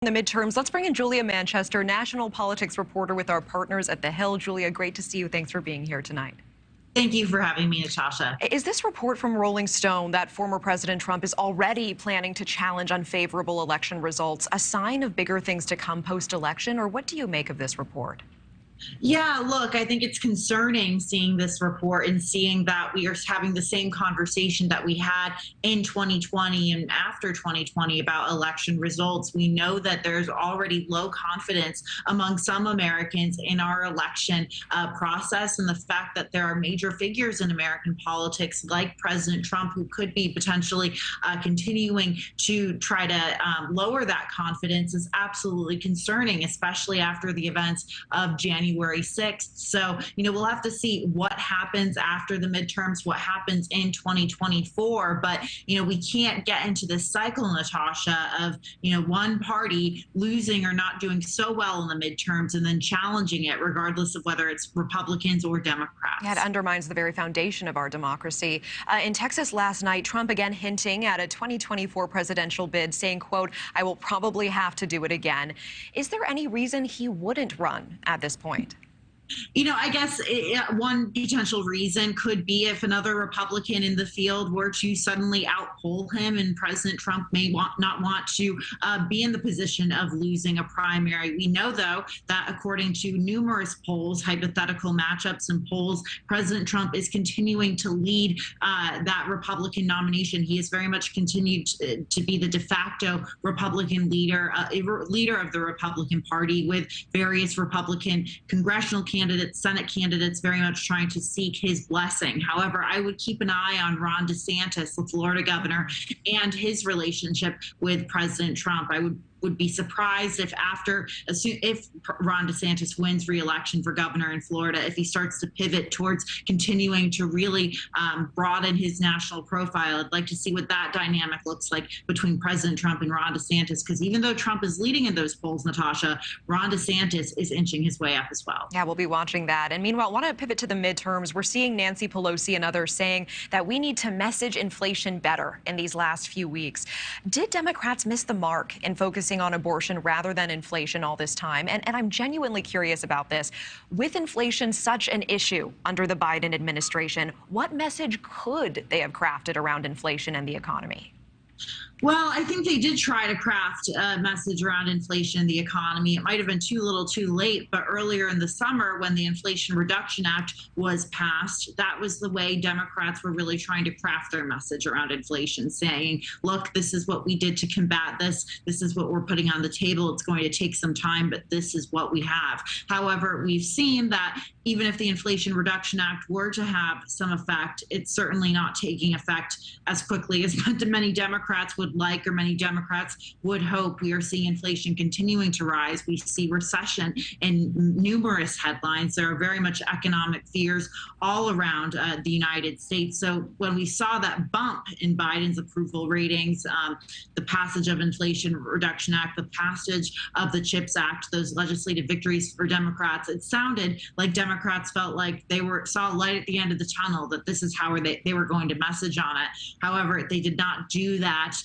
The midterms. Let's bring in Julia Manchester, national politics reporter with our partners at The Hill. Julia, great to see you. Thanks for being here tonight. Thank you for having me, Natasha. Is this report from Rolling Stone that former President Trump is already planning to challenge unfavorable election results a sign of bigger things to come post-election, or what do you make of this report? Yeah, look, I think it's concerning seeing this report and seeing that we are having the same conversation that we had in 2020 and after 2020 about election results. We know that there's already low confidence among some Americans in our election process, and the fact that there are major figures in American politics like President Trump who could be potentially continuing to try to lower that confidence is absolutely concerning, especially after the events of January 6th. So, we'll have to see what happens after the midterms, what happens in 2024. But, we can't get into this cycle, Natasha, of, one party losing or not doing so well in the midterms and then challenging it, regardless of whether it's Republicans or Democrats. Yeah, it undermines the very foundation of our democracy. In Texas last night, Trump again hinting at a 2024 presidential bid, saying, quote, "I will probably have to do it again." Is there any reason he wouldn't run at this point? I guess one potential reason could be if another Republican in the field were to suddenly outpoll him, and President Trump may not want to be in the position of losing a primary. We know, though, that according to numerous polls, hypothetical matchups and polls, President Trump is continuing to lead that Republican nomination. He has very much continued to be the de facto Republican leader of the Republican Party, with various Republican congressional candidates, Senate candidates very much trying to seek his blessing. However, I would keep an eye on Ron DeSantis, the Florida governor, and his relationship with President Trump. I would be surprised if Ron DeSantis wins re-election for governor in Florida, if he starts to pivot towards continuing to really broaden his national profile. I'd like to see what that dynamic looks like between President Trump and Ron DeSantis, because even though Trump is leading in those polls, Natasha, Ron DeSantis is inching his way up as well. Yeah, we'll be watching that. And meanwhile, I want to pivot to the midterms. We're seeing Nancy Pelosi and others saying that we need to message inflation better in these last few weeks. Did Democrats miss the mark in focusing on abortion rather than inflation all this time? And I'm genuinely curious about this. With inflation such an issue under the Biden administration, what message could they have crafted around inflation and the economy? Well, I think they did try to craft a message around inflation and the economy. It might have been too little too late, but earlier in the summer when the Inflation Reduction Act was passed, that was the way Democrats were really trying to craft their message around inflation, saying, look, this is what we did to combat this. This is what we're putting on the table. It's going to take some time, but this is what we have. However, we've seen that even if the Inflation Reduction Act were to have some effect, it's certainly not taking effect as quickly as many Democrats would like, or many Democrats would hope. We are seeing inflation continuing to rise. We see recession in numerous headlines. There are very much economic fears all around the United States. So when we saw that bump in Biden's approval ratings, the passage of Inflation Reduction Act, the passage of the CHIPS Act, those legislative victories for Democrats, it sounded like Democrats felt like they saw a light at the end of the tunnel, that this is how they were going to message on it. However, they did not do that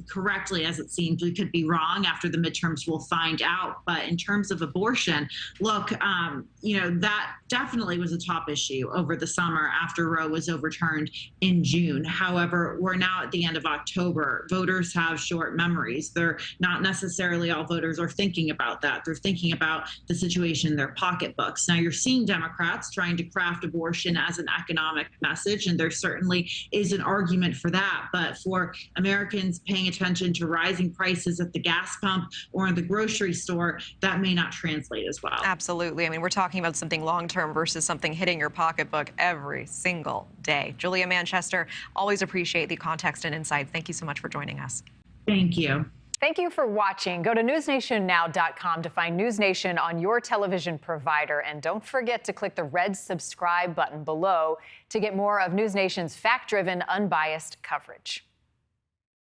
correctly, as it seems. We could be wrong. After the midterms, we'll find out. But in terms of abortion, look, that definitely was a top issue over the summer after Roe was overturned in June. However, we're now at the end of October. Voters have short memories. They're not necessarily all voters are thinking about that. They're thinking about the situation in their pocketbooks. Now, you're seeing Democrats trying to craft abortion as an economic message, and there certainly is an argument for that. But for Americans paying attention to rising prices at the gas pump or in the grocery store, that may not translate as well. Absolutely. I mean, we're talking about something long-term versus something hitting your pocketbook every single day. Julia Manchester, always appreciate the context and insight. Thank you so much for joining us. Thank you. Thank you for watching. Go to newsnationnow.com to find NewsNation on your television provider. And don't forget to click the red subscribe button below to get more of NewsNation's fact-driven, unbiased coverage.